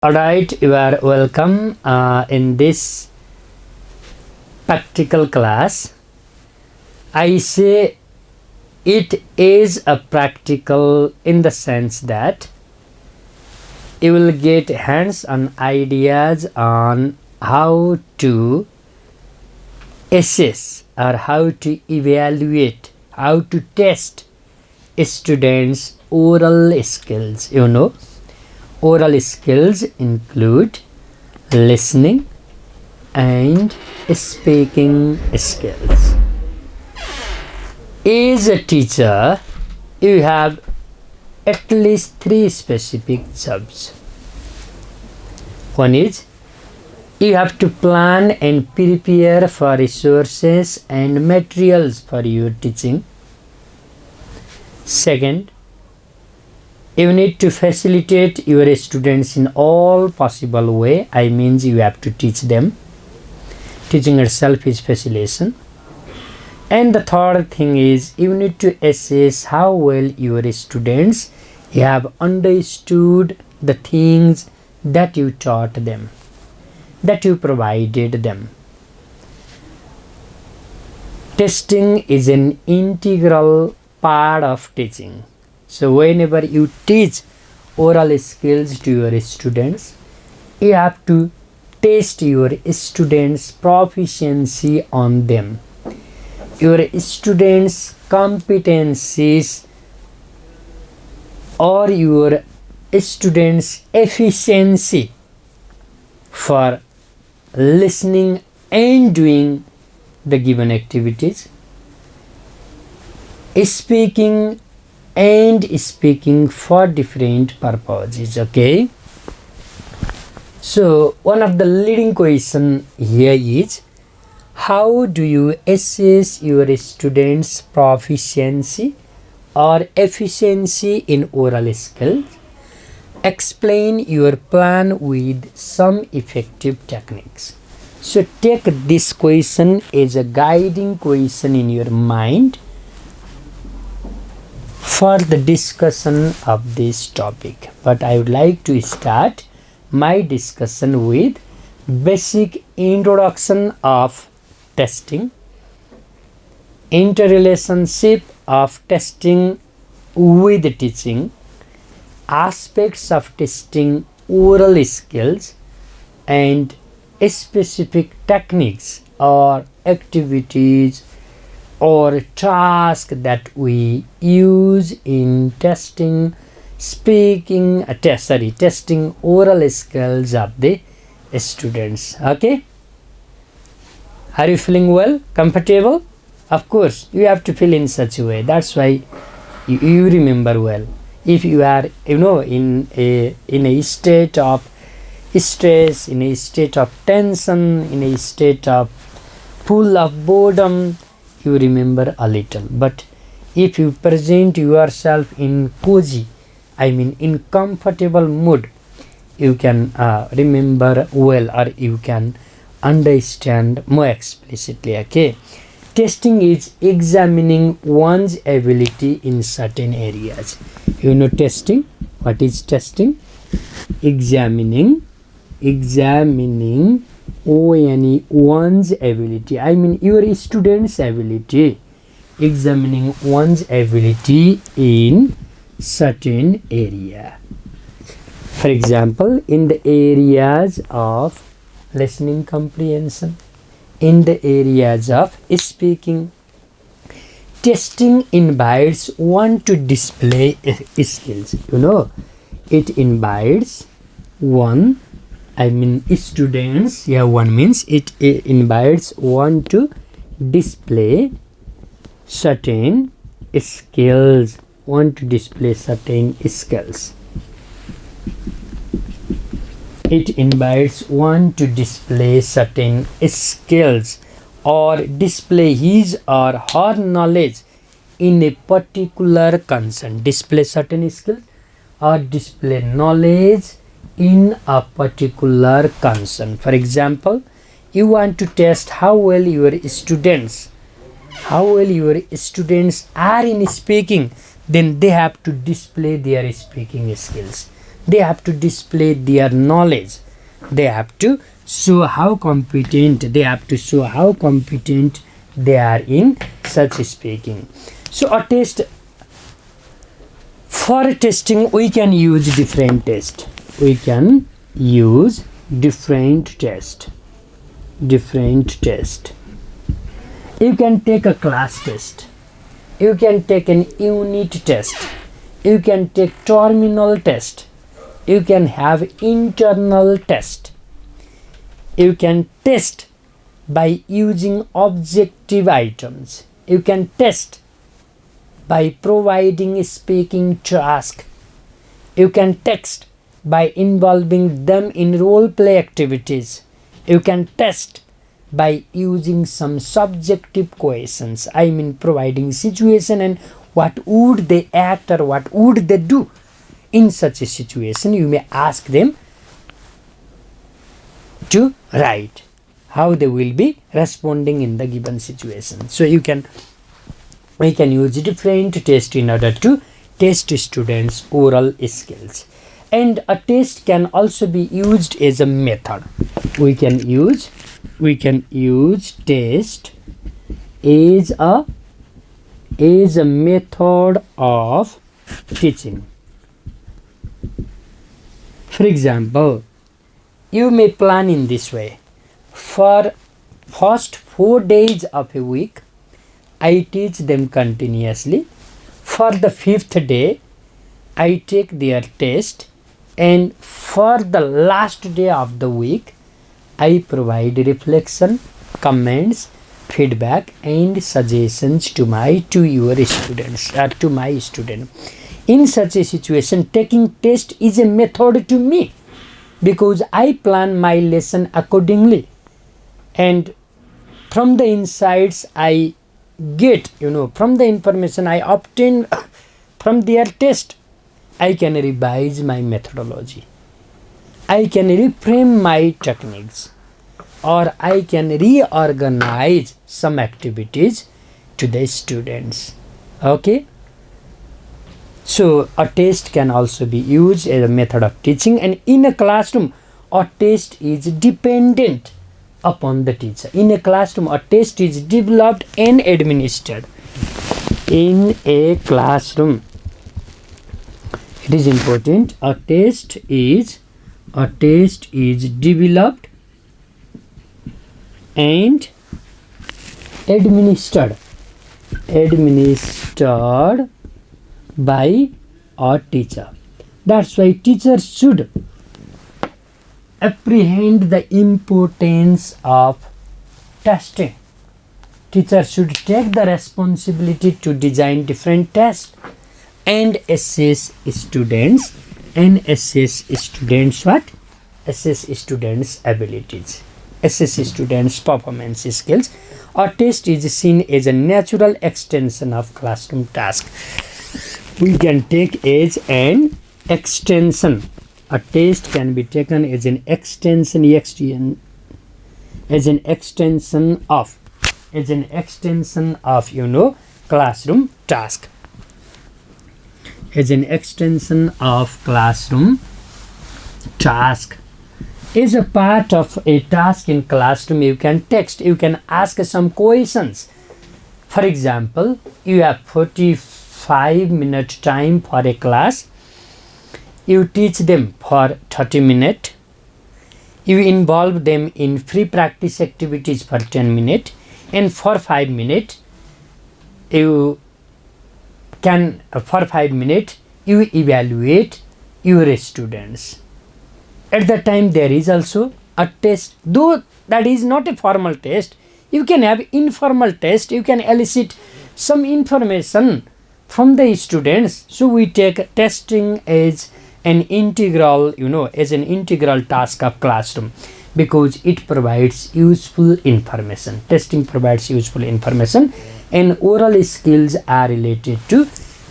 Alright, you are welcome in this practical class. I say it is a practical in the sense that you will get hands-on ideas on how to assess or how to evaluate, how to test students' oral skills. Oral skills include listening and speaking skills. As a teacher, you have at least 3 specific jobs. One is you have to plan and prepare for resources and materials for your teaching. Second, you need to facilitate your students in all possible way. I means you have to teach them. Teaching itself is facilitation. And the third thing is you need to assess how well your students have understood the things that you taught them, that you provided them. Testing is an integral part of teaching. So whenever you teach oral skills to your students, you have to test your students' proficiency on them, your students' competencies or your students' efficiency for listening and doing the given activities, speaking for different purposes. Okay, so one of the leading question here is, how do you assess your students' proficiency or efficiency in oral skills? Explain your plan with some effective techniques. So take this question as a guiding question in your mind for the discussion of this topic. But I would like to start my discussion with basic introduction of testing, interrelationship of testing with teaching, aspects of testing oral skills, and specific techniques or activities or tasks that we use in testing testing oral skills of the students. Okay, are you feeling well, comfortable? Of course you have to feel in such a way, that's why you remember well. If you are in a state of stress, in a state of tension, in a state of full of boredom, you remember a little. But if you present yourself in cozy, in comfortable mood, you can remember well, or you can understand more explicitly. Okay, testing is examining one's ability in certain areas. Testing, what is testing? Examining one's ability, your student's ability, examining one's ability in certain area. For example, in the areas of listening comprehension, in the areas of speaking, testing invites one to display skills. It invites one, students. One means it invites one to display certain skills. It invites one to display certain skills or display his or her knowledge in a particular concern. Display certain skills or display knowledge in a particular concern. For example, you want to test how well your students are in speaking, then they have to display their speaking skills. They have to display their knowledge. They have to show how competent they are in such speaking. So a test, for testing we can use different tests. You can take a class test, you can take an unit test, you can take terminal test, you can have internal test. You can test by using objective items. You can test by providing speaking task. You can test by involving them in role play activities. You can test by using some subjective questions. I mean providing situation and what would they act or what would they do in such a situation. You may ask them to write how they will be responding in the given situation. So we can use different tests in order to test students' oral skills. And a test can also be used as a method. We can use test as a method of teaching. For example, you may plan in this way. For first 4 days of a week, I teach them continuously. For the 5th day, I take their test, and for the last day of the week, I provide reflection, comments, feedback, and suggestions to my student. In such a situation, taking test is a method to me because I plan my lesson accordingly, and from the insights I get, from the information I obtain from their test, I can revise my methodology, I can reframe my techniques, or I can reorganize some activities to the students. Okay, so a test can also be used as a method of teaching, and in a classroom a test is dependent upon the teacher. In a classroom a test is developed and administered. In a classroom, it is important, a test is developed and administered by a teacher. That's why teachers should apprehend the importance of testing. Teachers should take the responsibility to design different tests and assess students abilities, assess students' performance skills. A test is seen as a natural extension of classroom task. We can take as an extension. A test can be taken as an extension of classroom task. As an extension of classroom task. As a part of a task in classroom, you can text, you can ask some questions. For example, you have 45-minute time for a class. You teach them for 30 minutes. You involve them in free practice activities for 10 minutes, and for 5 minutes you evaluate your students. At that time there is also a test, though that is not a formal test. You can have informal test, you can elicit some information from the students. So we take testing as an integral task of classroom because it provides useful information. Testing provides useful information, and oral skills are related to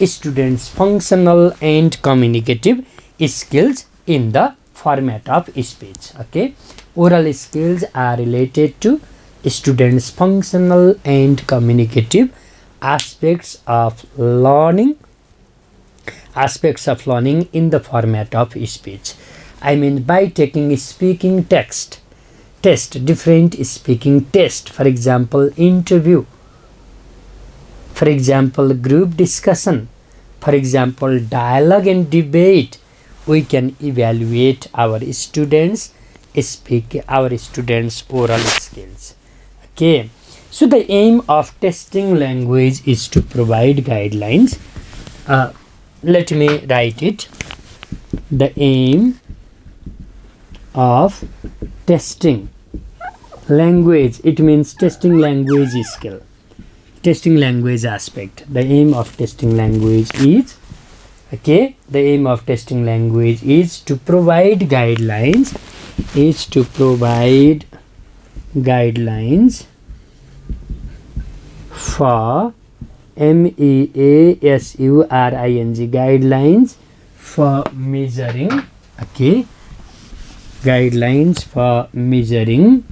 students' functional and communicative skills in the format of speech. Okay, oral skills are related to students' functional and communicative aspects of learning aspects of learning in the format of speech. I mean by taking speaking test, different speaking test, for example interview, for example group discussion, for example dialogue and debate, we can evaluate our students oral skills. Okay, so the aim of testing language is to provide guidelines. Let me write it. The aim of testing language, it means testing language skill, testing language aspect. The aim of testing language is, okay, the aim of testing language is to provide guidelines, for MEASURING, guidelines for measuring, okay, guidelines for measuring,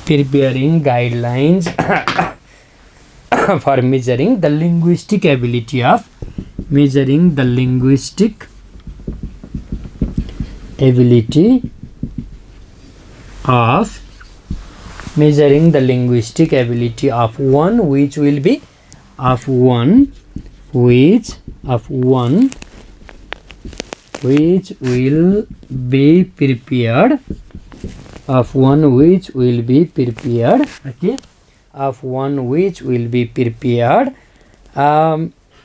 preparing guidelines for measuring the linguistic ability of, measuring the linguistic ability of, measuring the linguistic ability of one which will be, of one which will be prepared, of one which will be prepared, okay, of one which will be prepared,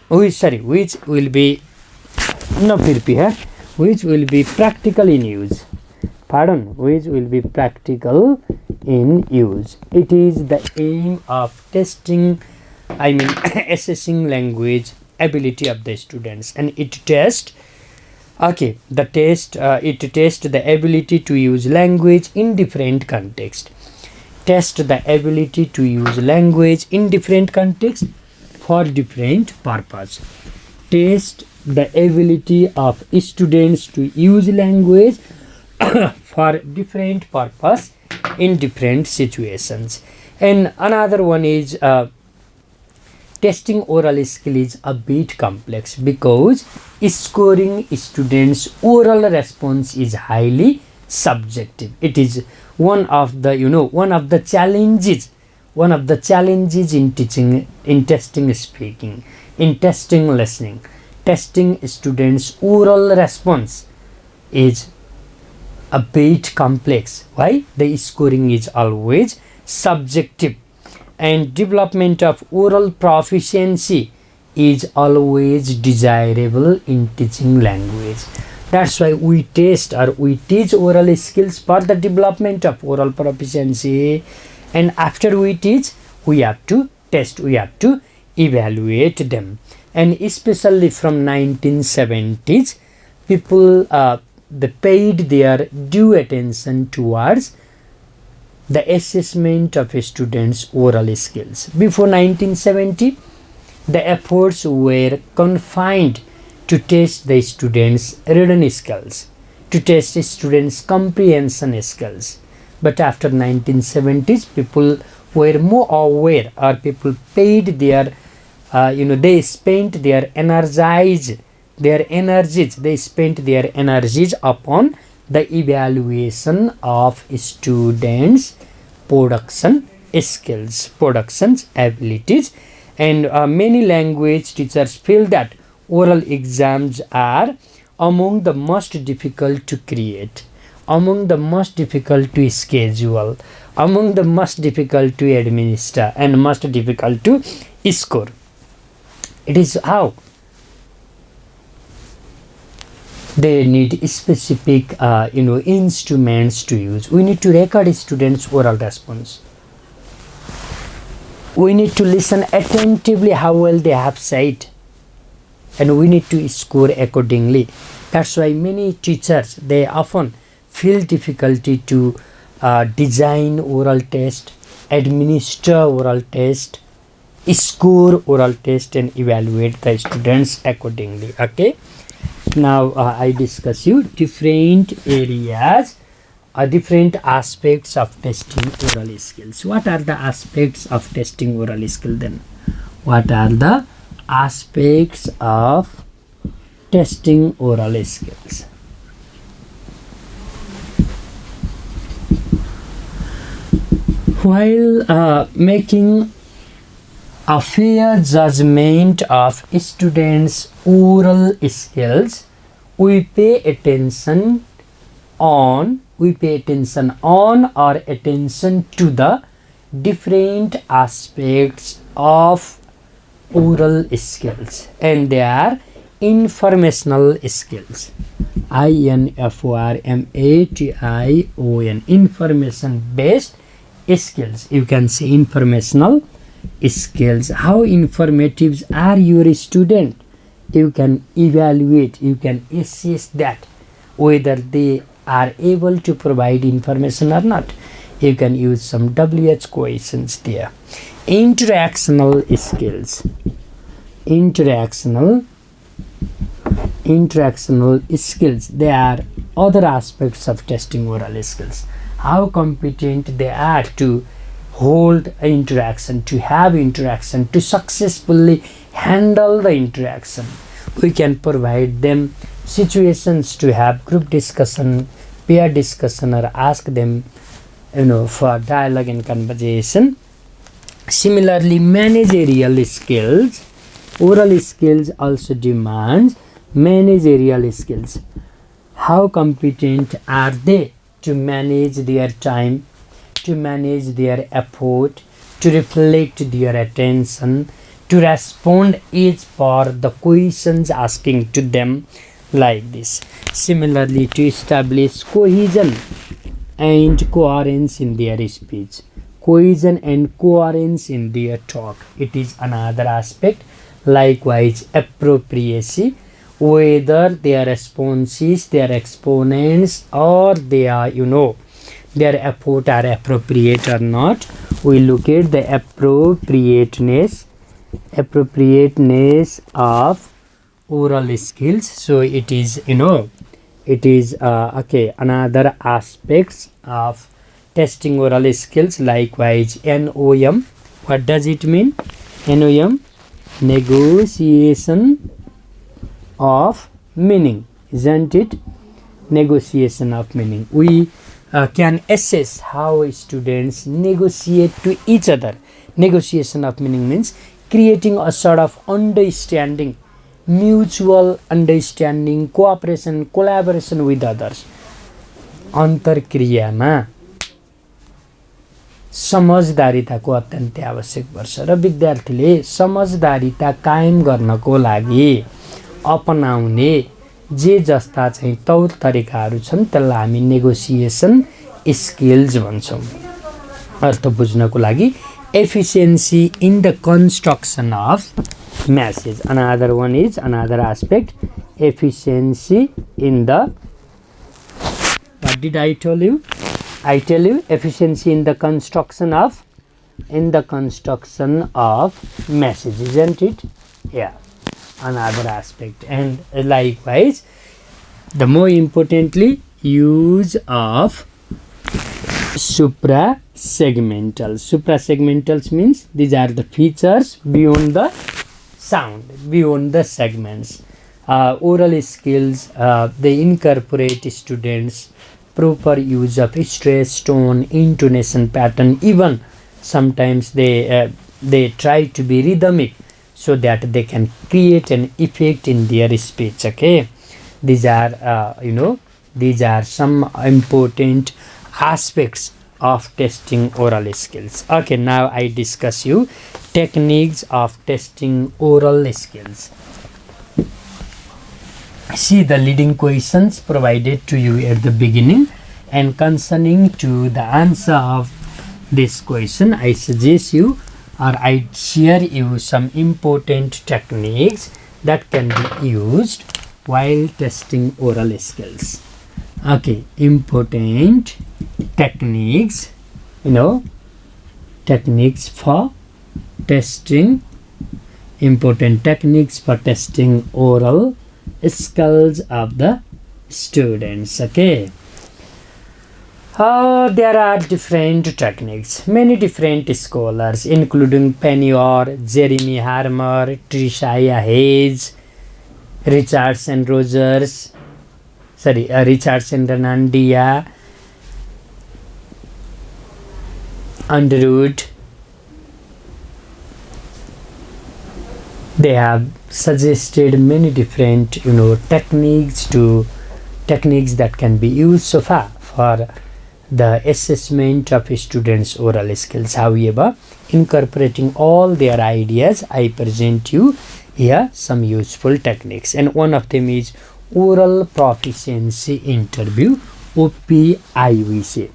which will be not prepared, which will be practical in use, which will be practical in use. It is the aim of testing, I mean assessing language ability of the students, and it tests, okay, the test, it tests the ability to use language in different context, test the ability to use language in different context for different purpose, test the ability of students to use language for different purpose in different situations. And another one is testing oral skill is a bit complex because scoring students oral response is highly subjective. It is one of the challenges in teaching, in testing speaking, in testing listening. Testing students oral response is a bit complex. Why? The scoring is always subjective, and development of oral proficiency is always desirable in teaching language. That's why we test or we teach oral skills for the development of oral proficiency, and after we teach we have to test, we have to evaluate them. And especially from 1970s, people they paid their due attention towards the assessment of students' oral skills. Before 1970, the efforts were confined to test the students' written skills, to test students' comprehension skills. But after 1970s, people were more aware, or people paid their, they spent their energies, they spent their energies upon the evaluation of students' production skills, production abilities. And many language teachers feel that oral exams are among the most difficult to create, among the most difficult to schedule, among the most difficult to administer, and most difficult to score. It is how they need specific instruments to use. We need to record students' oral response. We need to listen attentively how well they have said, and we need to score accordingly. That's why many teachers, they often feel difficulty to design oral test, administer oral test, score oral test, and evaluate the students accordingly. Okay, now I discuss you different areas, different aspects of testing oral skills. What are the aspects of testing oral skill then? What are the aspects of testing oral skills. While making a fair judgment of students' oral skills, we pay attention to the different aspects of oral skills, and they are informational skills. INFORMATION, information based skills. You can say informational skills. How informative are your student? You can evaluate, you can assess that whether they are able to provide information or not. You can use some WH questions there. Interactional skills. Interactional skills, they are other aspects of testing oral skills. How competent they are to hold interaction, to have interaction, to successfully handle the interaction. We can provide them situations to have group discussion, peer discussion, or ask them for dialogue and conversation. Similarly, managerial skills, oral skills also demands managerial skills. How competent are they to manage their time, to manage their effort, to reflect their attention, to respond as per the questions asking to them, like this. Similarly, to establish cohesion and coherence in their speech, cohesion and coherence in their talk, it is another aspect. Likewise, appropriacy, whether their responses, their exponents, or their their effort are appropriate or not. We look at the appropriateness of oral skills. So it is another aspects of testing oral skills. Likewise, NOM, what does it mean? NOM, negotiation of meaning, isn't it? Negotiation of meaning. We can assess how students negotiate to each other. Negotiation of meaning means creating a sort of understanding, mutual understanding, cooperation, collaboration with others. अन्तर्क्रियामा समझदारीताको अत्यन्तै आवश्यक पर्छ र विद्यार्थीले समझदारीता कायम गर्नको लागि अपनाउने जे जस्ता चाहिँ तौर तरिकाहरू छन् त्यसलाई हामी नेगोसिएसन स्किल्स भन्छौँ. अर्थ बुझ्नको लागि efficiency in the construction of message. Another one is another aspect, efficiency in the, what did I tell you? I tell you efficiency in the construction of message, isn't it? Yeah, another aspect. And likewise, the more importantly, use of suprasegmental. Suprasegmentals means these are the features beyond the sound, beyond the segments. Oral skills, they incorporate students proper use of stress, tone, intonation pattern. Even sometimes they try to be rhythmic so that they can create an effect in their speech. Okay, these are these are some important aspects of testing oral skills. Okay, now I discuss you techniques of testing oral skills. See the leading questions provided to you at the beginning, and concerning to the answer of this question, I suggest you, or I share you some important techniques that can be used while testing oral skills. Okay, important techniques, techniques for testing, important techniques for testing oral skills of the students. Okay, There are different techniques. Many different scholars, including Penny Orr, Jeremy Harmer, Tricia Hayes, Richardson Renandia, Underwood, they have suggested many different techniques that can be used so far for the assessment of students' oral skills. However, incorporating all their ideas, I present you here some useful techniques, and one of them is oral proficiency interview, OPI we say.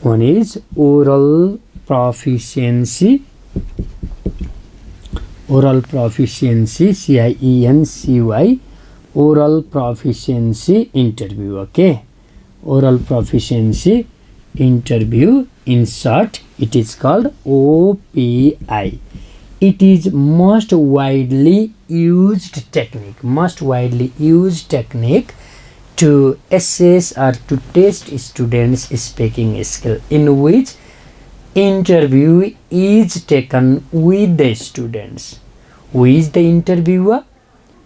One is oral proficiency CIENCY, oral proficiency interview. Okay, oral proficiency interview, in short it is called OPI. It is most widely used technique to assess or to test students' speaking skill, in which interview is taken with the students. Who is the interviewer?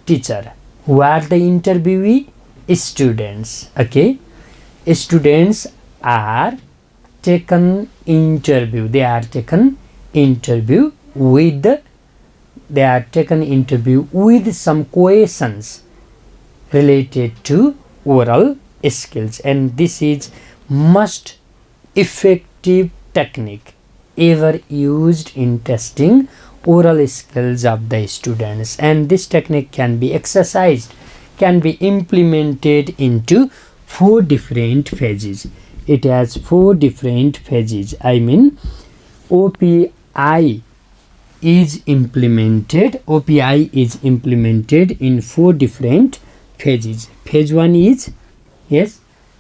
Teacher. Who are the interviewee? Students. Okay, students are taken interview. They are taken interview with some questions related to oral skills, and this is most effective technique ever used in testing oral skills of the students, and this technique can be implemented into 4 different phases. It has 4 different phases. I mean, OPI is implemented in 4 different phases. Phase 1 is,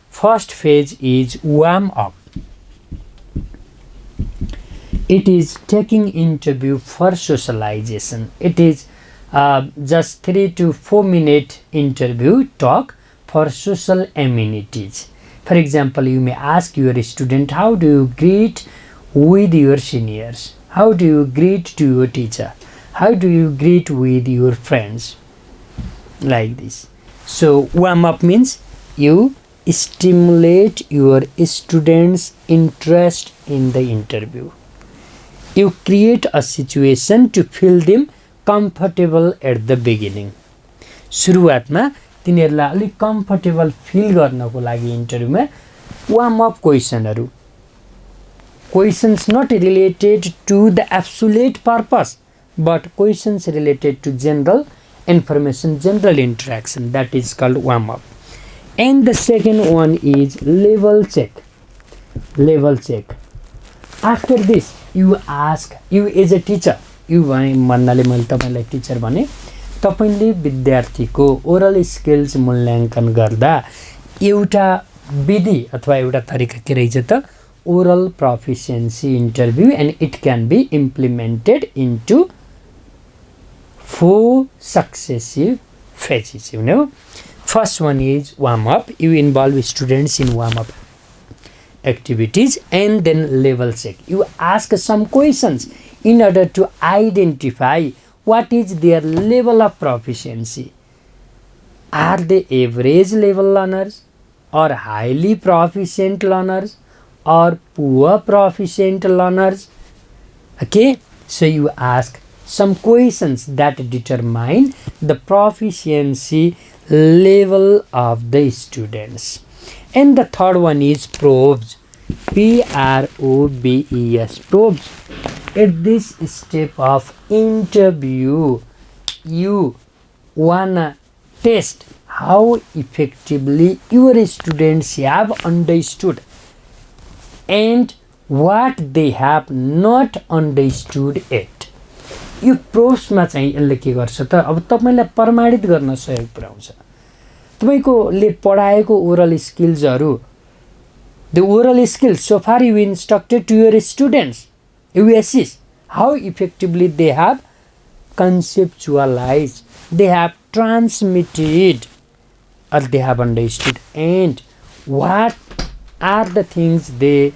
first phase is warm up. It is taking interview for socialization. It is just 3 to 4 minute interview talk for social amenities. For example, you may ask your student, how do you greet with your seniors? How do you greet to your teacher? How do you greet with your friends? Like this. So warm up means you stimulate your students' interest in the interview. You create a situation to feel them comfortable at the beginning. सुरुवातमा तिनीहरूलाई अलि comfortable feel गर्नको लागि इन्टरभ्यूमा warm up क्वेशनहरु, questions not related to the absolute purpose, but questions related to general information, general interaction, that is called warm up. And the second one is level check. After this, you ask, you as a teacher, you भन्नाले मैले तपाईलाई Stitcher भने, तपाईले विद्यार्थीको oral skills मूल्याङ्कन गर्दा एउटा विधि अथवा एउटा तरिका के रहेछ त oral proficiency interview, and it can be implemented into 4 successive phases. First one is warm up. You involve students in warm up activities, and then level check. You ask some questions in order to identify what is their level of proficiency. Are they average level learners, or highly proficient learners, or poor proficient learners? Okay, so you ask some questions that determine the proficiency level of the students. And the third one is probes. PROBES, probes. At this step of interview, you wanna test how effectively your students have understood and what they have not understood yet. यो प्रोब्समा चाहिँ यसले के गर्छ त, अब तपाईलाई प्रमाणित गर्न सहयोग पुर्याउँछ। तपाईकोले पढाएको oral स्किल्सहरु, the oral skills so far you instructed to your students, you assess how effectively they have conceptualized, they have transmitted, or they have understood, and what are the things they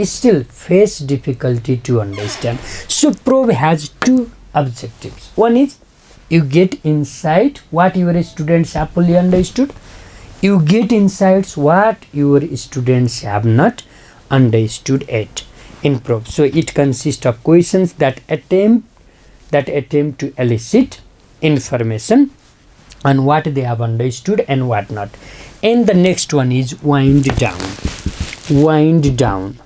still face difficulty to understand. So probe has two objectives. One is you get insight what your students have fully understood. You get insights what your students have not understood yet in probe. So it consists of questions that attempt to elicit information on what they have understood and what not. And the next one is wind down. Wind down.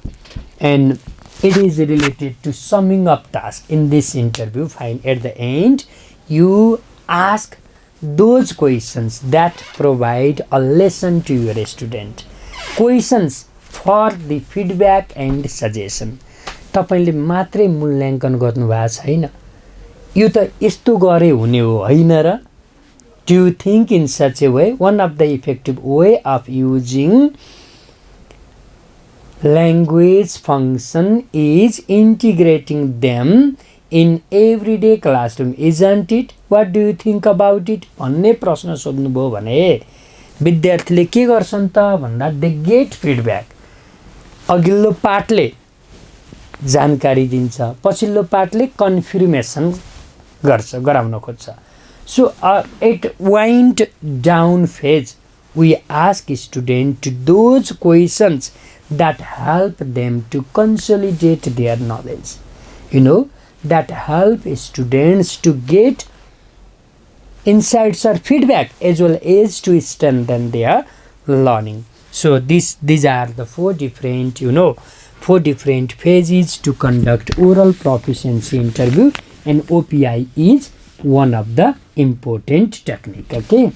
And it is related to summing up task. In this interview, fine, at the end, you ask those questions that provide a lesson to your student. Questions for the feedback and suggestion. तपाईले मात्रै मूल्याङ्कन गर्नु भएको छैन, यो त यस्तो गरे हुने हो हैन र? Do you think in such a way? One of the effective way of using language function is integrating them in everyday classroom, isn't it? What do you think about it? भन्ने प्रश्न सोध्नुभयो भने विद्यार्थीले के गर्छन् त भन्दा दे गेट फिडब्याक. अघिल्लो पाठले जानकारी दिन्छ, पछिल्लो पाठले कन्फर्मेसन गराउन खोज्छ. So at wind down phase, we ask students to those questions that help them to consolidate their knowledge. That help students to get insights or feedback as well as to strengthen their learning. So these are the four different phases to conduct oral proficiency interview, and OPI is one of the important technique. Okay,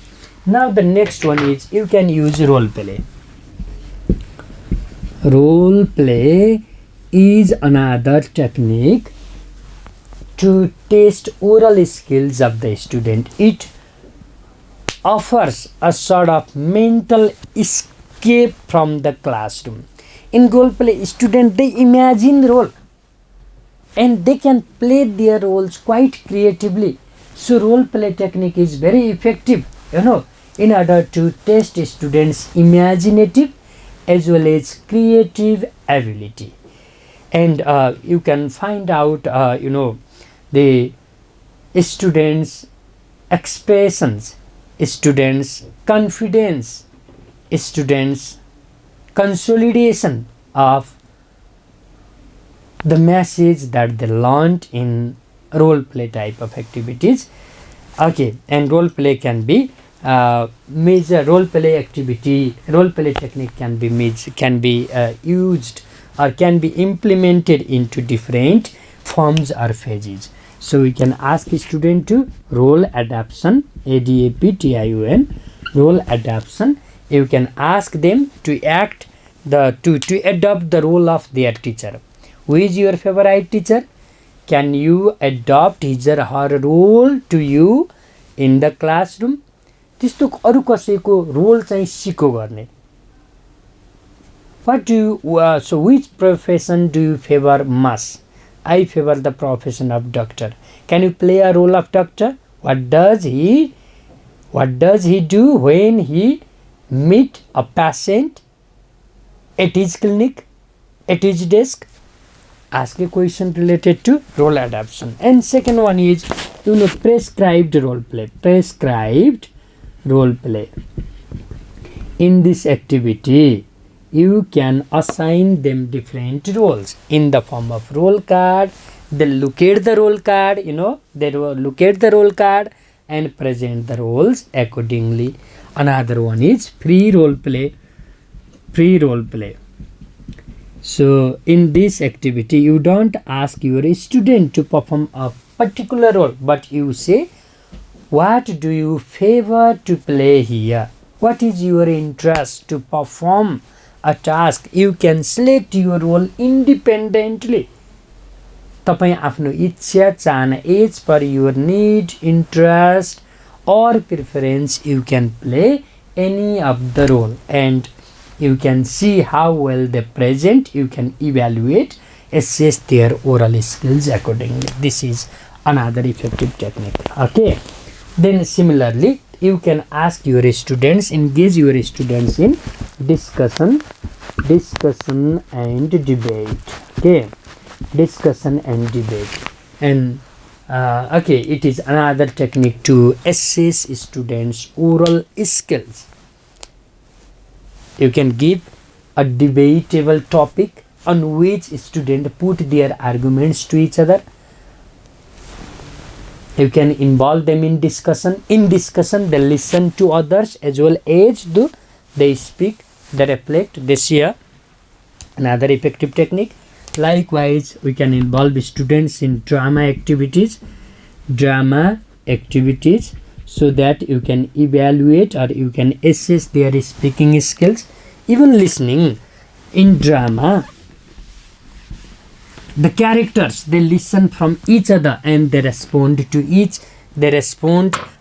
now the next one is you can use role play. Role play is another technique to test oral skills of the student. It offers a sort of mental escape from the classroom. In role play, students, they imagine role and they can play their roles quite creatively. So role play technique is very effective, in order to test students' imaginative as well as creative ability. And you can find out, the students' expressions, students' confidence, students' consolidation of the message that they learned in role play type of activities. Okay, and role play can be major role play activity. Role play technique can be used or can be implemented into different forms or phases. So we can ask a student to role adaptation, ADAPTION, role adaptation. You can ask them to act to adopt the role of their teacher. Who is your favorite teacher? Can you adopt his or her role to you in the classroom? त्यस्तो अरु कसैको role चाहिँ सिको गर्ने. So which profession do you favor most? I favor the profession of doctor. Can you play a role of doctor? What does he do when he meet a patient at his clinic, at his desk? Ask a question related to role adaptation. And second one is prescribed role play. Prescribed role play. In this activity, you can assign them different roles in the form of role card. They look at the role card, they will look at the role card and present the roles accordingly. Another one is free role play. Free role play. So in this activity, you don't ask your student to perform a particular role, but you say, what do you favor to play here? What is your interest to perform a task? You can select your role independently. तपाईं आफ्नो इच्छा चाहना as per your need, interest or preference, you can play any of the role and you can see how well they present. You can evaluate, assess their oral skills accordingly. This is another effective technique. Okay. Then similarly, you can ask your students, engage your students in discussion discussion and debate. Okay, discussion and debate. And okay, it is another technique to assess students' oral skills. You can give a debatable topic on which students put their arguments to each other. You can involve them in discussion. In discussion, they listen to others as well as do they speak, they reflect, they share. Another effective technique. Likewise, we can involve students in drama activities so that you can evaluate or you can assess their speaking skills. Even listening in drama, the characters, they listen from each other and they respond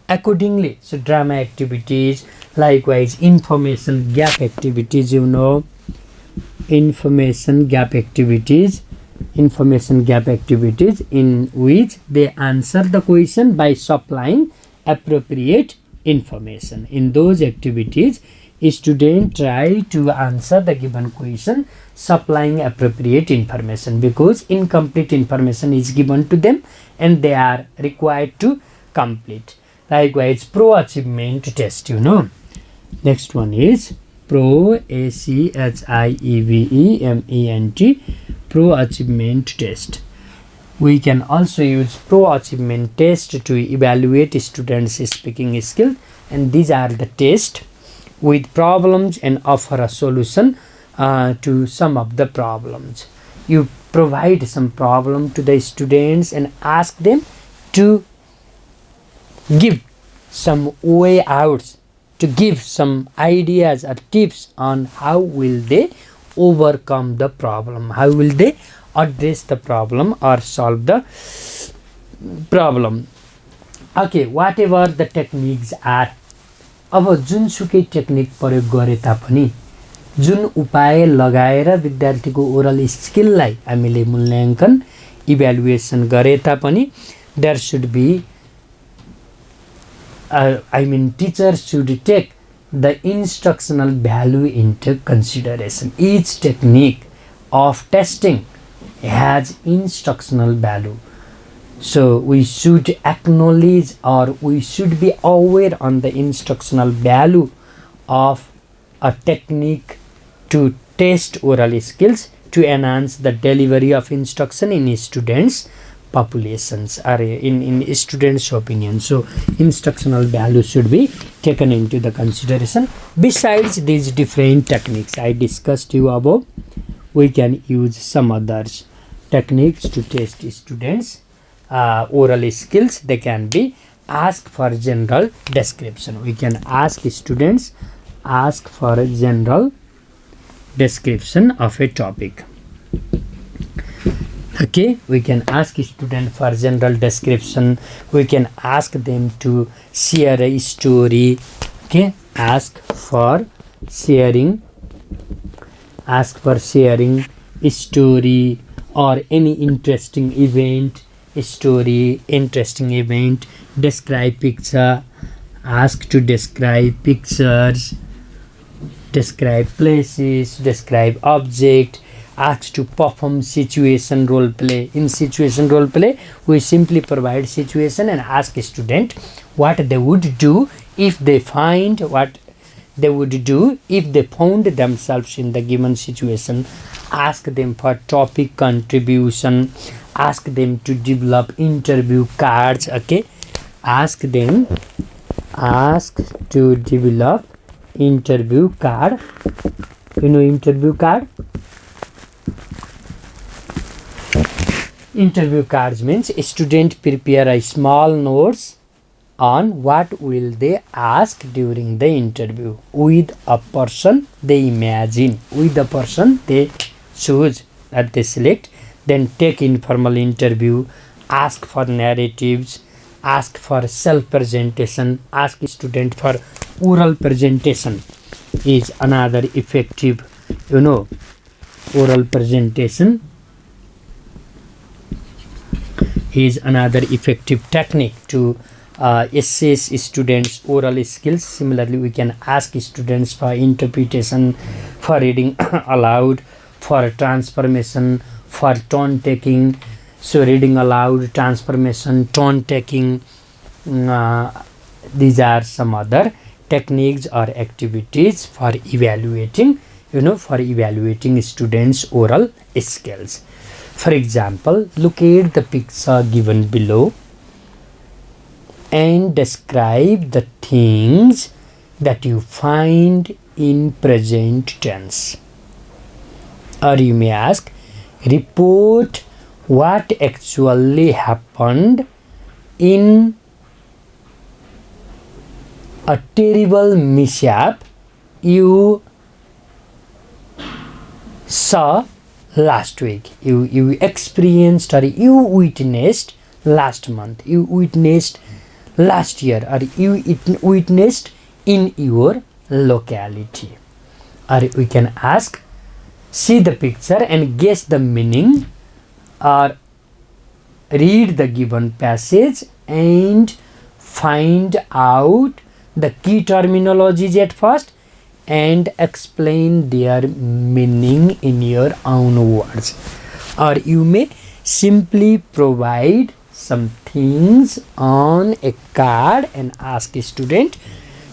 accordingly. So drama activities, likewise information gap activities, information gap activities in which they answer the question by supplying appropriate information. In those activities, students try to answer the given question supplying appropriate information, because incomplete information is given to them and they are required to complete. Likewise, pro achievement test, Next one is pro achievement, pro achievement test. We can also use pro achievement test to evaluate students' speaking skill, and these are the tests with problems and offer a solution to some of the problems. You provide some problem to the students and ask them to give some way outs, to give some ideas or tips on how will they overcome the problem, how will they address the problem or solve the problem. Okay, whatever the techniques are, अब जुनसुकै technique प्रयोग गरे तापनि, जुन उपाय लगाएर विद्यार्थीको oral स्किललाई हामीले मूल्याङ्कन इभ्यालुएसन गरे तापनि, there should be teachers should take the instructional value into consideration. Each technique of testing has instructional value. So we should acknowledge or we should be aware on the instructional value of a technique to test oral skills to enhance the delivery of instruction in students' populations or in students' opinion. So instructional value should be taken into the consideration. Besides these different techniques I discussed you above, we can use some other techniques to test students' oral skills. They can be ask for general description. We can ask students for a general description of a topic. Okay, we can ask student for general description. We can ask them to share a story. Okay, ask for sharing story or any interesting event. Describe picture. Ask to describe pictures, describe places, describe object. Ask to perform situation role play. In situation role play, we simply provide situation and ask a student what they would do if they found themselves in the given situation. Ask them for topic contribution. Ask them to develop interview cards. Okay, ask to develop interview card. Interview card. Interview cards means a student prepare a small notes on what will they ask during the interview with a person they imagine, with the person they choose or they select. Then take informal interview, ask for narratives, ask for self-presentation, ask student for oral presentation is another effective, oral presentation is another effective technique to assess students oral skills. Similarly, we can ask students for interpretation, for reading aloud, for transformation, for tone taking. So reading aloud, transformation, tone taking, these are some other techniques or activities for evaluating, for evaluating students oral skills. For example, look at the picture given below and describe the things that you find in present tense. Or you may ask, report what actually happened in a terrible mishap you saw last week, you experienced or you witnessed last month, you witnessed last year, or you witnessed in your locality. Or we can ask, see the picture and guess the meaning, or read the given passage and find out the key terminologies at first and explain their meaning in your own words. Or you may simply provide some things on a card and ask a student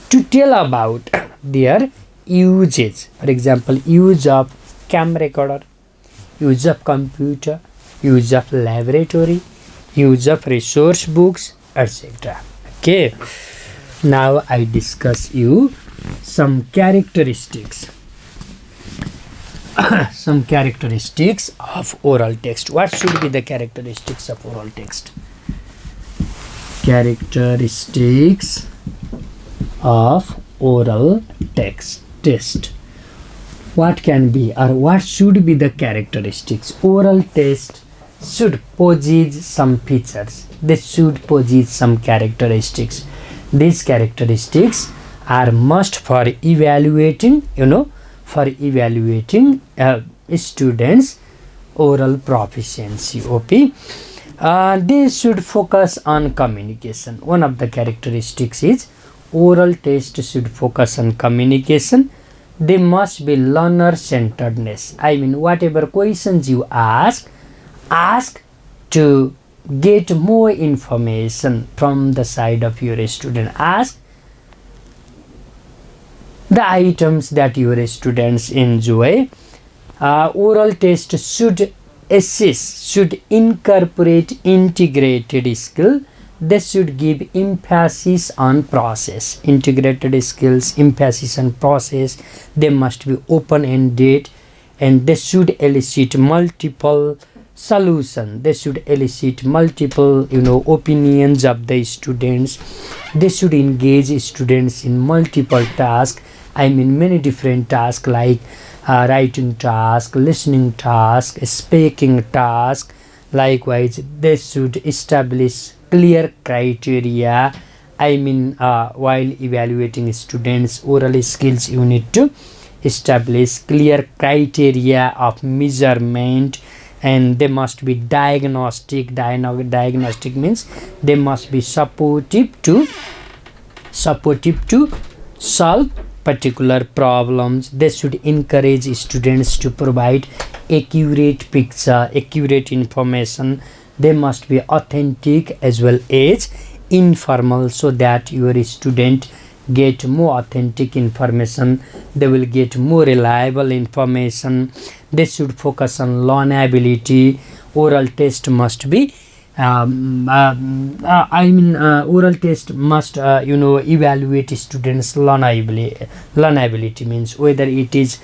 to tell about their uses. For example, use of camera recorder, use of computer, use of laboratory, use of resource books, etc. Okay. Now I discuss you some characteristics some characteristics of oral text. What should be the characteristics of oral text? Characteristics of oral text. What can be or what should be the characteristics? Oral text should possess some features. They should possess some characteristics. These characteristics are must for evaluating, students' oral proficiency. OP. They should focus on communication. One of the characteristics is oral test should focus on communication. They must be learner-centeredness. I mean, whatever questions you ask to get more information from the side of your student. Ask the items that your students enjoy. Oral test should assess, should incorporate integrated skill. They should give emphasis on process. Integrated skills, emphasis on process. They must be open-ended and they should elicit multiple solution. They should elicit multiple opinions of the students. They should engage students in multiple tasks. I mean many different tasks like writing task, listening task, speaking task. Likewise, they should establish clear criteria. I mean while evaluating students oral skills, you need to establish clear criteria of measurement, and they must be diagnostic. Diagnostic means they must be supportive to solve particular problems. They should encourage students to provide accurate picture, accurate information. They must be authentic as well as informal, so that your student get more authentic information. They will get more reliable information. They should focus on learnability. Oral test must be oral test must evaluate students learnability means whether it is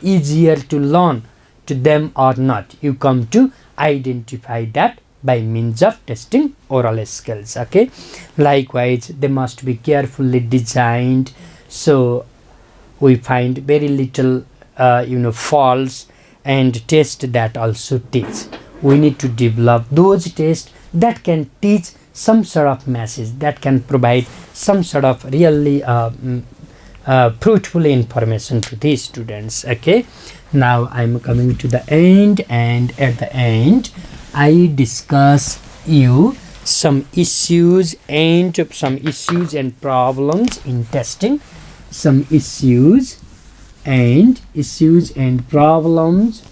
easier to learn to them or not. You come to identify that by means of testing oral skills. Okay. Likewise, they must be carefully designed, so we find very little faults, and test that also teach. We need to develop those tests that can teach some sort of message, that can provide some sort of really fruitful information to these students. Okay. Now I'm coming to the end, and at the end I discuss you some issues and problems in testing, some issues and problems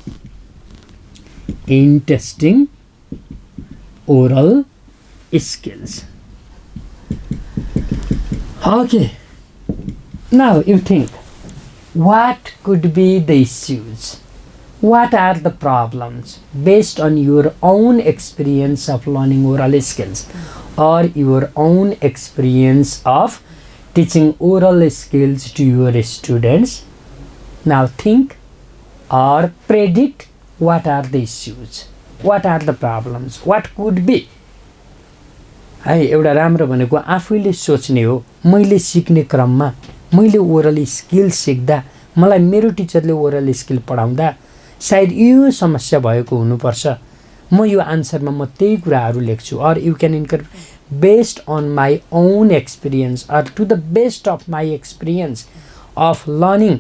in testing oral skills. Okay, now you think, what could be the issues? What are the problems based on your own experience of learning oral skills or your own experience of teaching oral skills to your students? Now think or predict what are the issues, what are the problems, what could be. है एउटा राम्रो भनेको आफैले सोच्ने हो. मैले सिक्ने क्रममा मैले ओरल स्किल सिक्दा मलाई मेरो टिचरले ओरल स्किल पढाउँदा सायद यो समस्या भएको हुनुपर्छ. म यो आन्सरमा म त्यही कुराहरू लेख्छु. Or you can incur based on my own experience or to the best of my experience of learning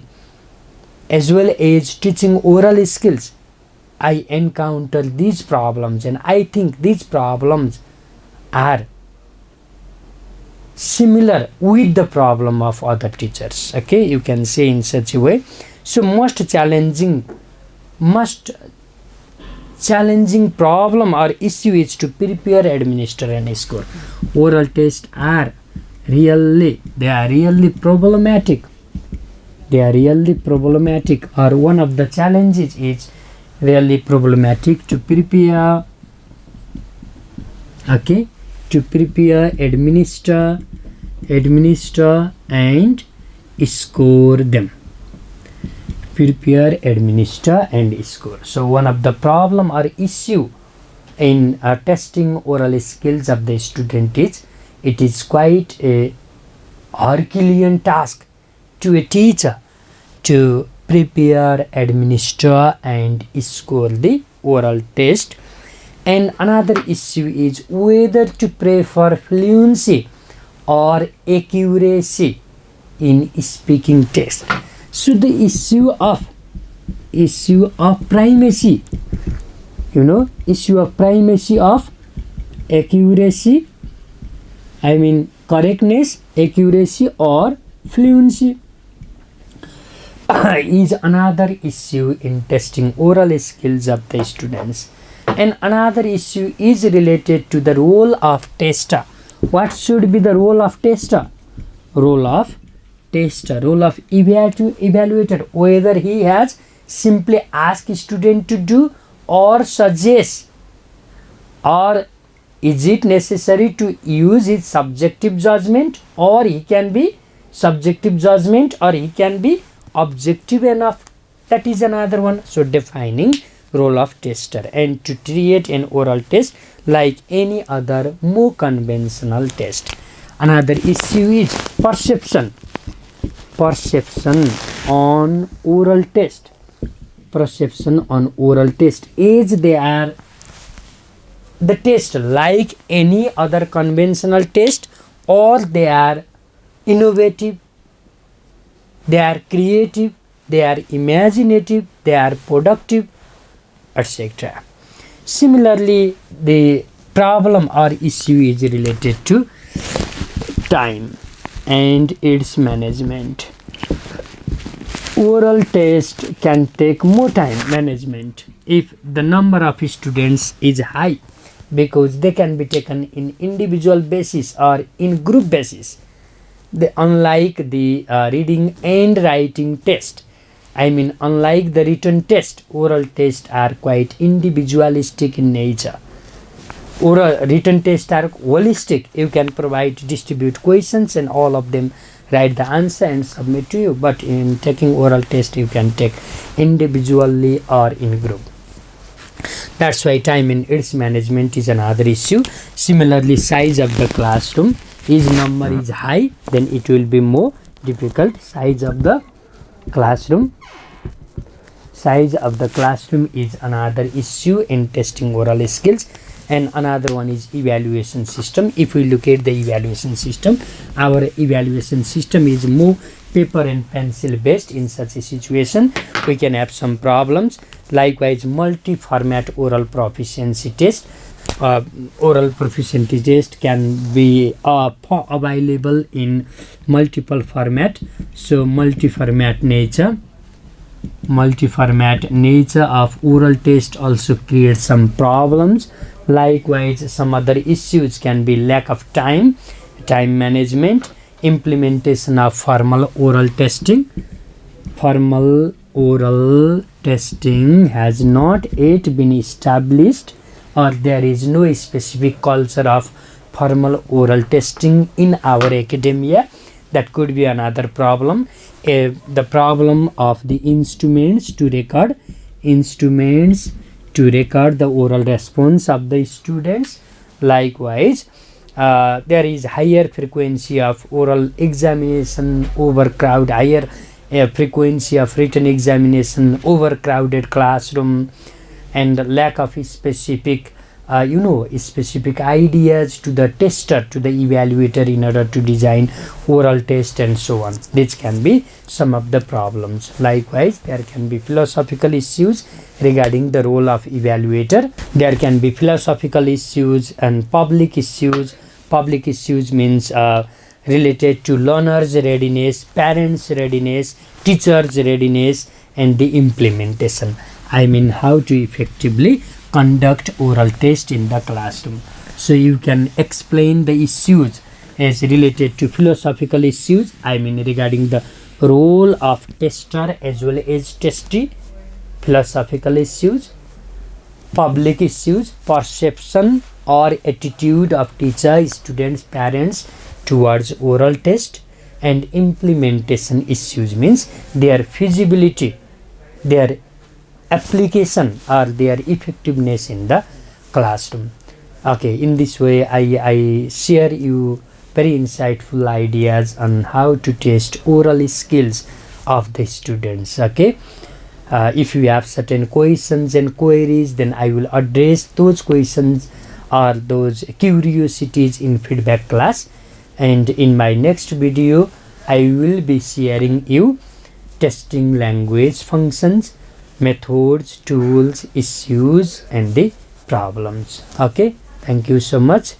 as well as teaching oral skills. I encounter these problems and I think these problems are similar with the problem of other teachers. Okay, you can say in such a way. So most challenging problem or issue is to prepare, administer and score. Oral tests are really problematic. Or one of the challenges is really problematic to prepare, okay, to prepare, administer and score them. Prepare, administer and score. So one of the problem or issue in testing oral skills of the student is it is quite a Herculean task to a teacher to prepare, administer and score the oral test. And another issue is whether to pray for fluency or accuracy in speaking test. So the issue of primacy, issue of primacy of accuracy, I mean correctness, accuracy or fluency is another issue in testing oral skills of the students. And another issue is related to the role of tester. What should be the role of tester? Role of evaluator, whether he has simply asked student to do or suggest, or is it necessary to use his subjective judgment, or he can be subjective judgment, or he can be objective enough. That is another one. So defining role of tester and to treat an oral test like any other more conventional test. Another issue is perception on oral test. As they are the test like any other conventional test, or they are innovative, they are creative, they are imaginative, they are productive, etc. Similarly, the problem or issue is related to time and its management. Oral test can take more time management if the number of students is high, because they can be taken in individual basis or in group basis. Unlike the reading and writing test, unlike the written test, oral tests are quite individualistic in nature. Written tests are holistic. You can distribute questions and all of them write the answer and submit to you. But in taking oral test, you can take individually or in group. That's why time and its management is another issue. Similarly, size of the classroom. If number is high, then it will be more difficult. Size of the classroom is another issue in testing oral skills. And another one is evaluation system. If we look at the evaluation system, our evaluation system is more paper and pencil based. In such a situation, we can have some problems. Likewise, multi-format oral proficiency test. oral proficiency test can be available in multiple format. So multi-format nature of oral test also creates some problems. Likewise, some other issues can be lack of time management, implementation of formal oral testing. Formal oral testing has not yet been established, or there is no specific culture of formal oral testing in our academia. That could be another problem. The problem of the instruments to record the oral response of the students. Likewise, there is higher frequency of oral examination higher frequency of written examination, overcrowded classroom, and lack of specific specific ideas to the tester, to the evaluator, in order to design oral test and so on. This can be some of the problems. Likewise, there can be philosophical issues regarding the role of evaluator. There can be philosophical issues and public issues. Public issues means related to learners' readiness, parents' readiness, teachers' readiness, and the implementation. I mean, how to effectively conduct oral test in the classroom. So you can explain the issues as related to philosophical issues, I mean regarding the role of tester as well as testee. Philosophical issues, public issues, perception or attitude of teacher, students, parents towards oral test, and implementation issues means their feasibility, their application, or their effectiveness in the classroom. Okay, in this way I share you very insightful ideas on how to test oral skills of the students. Okay, if you have certain questions and queries, then I will address those questions or those curiosities in feedback class, and in my next video I will be sharing you testing language functions, methods, tools, issues, and the problems. Okay, thank you so much.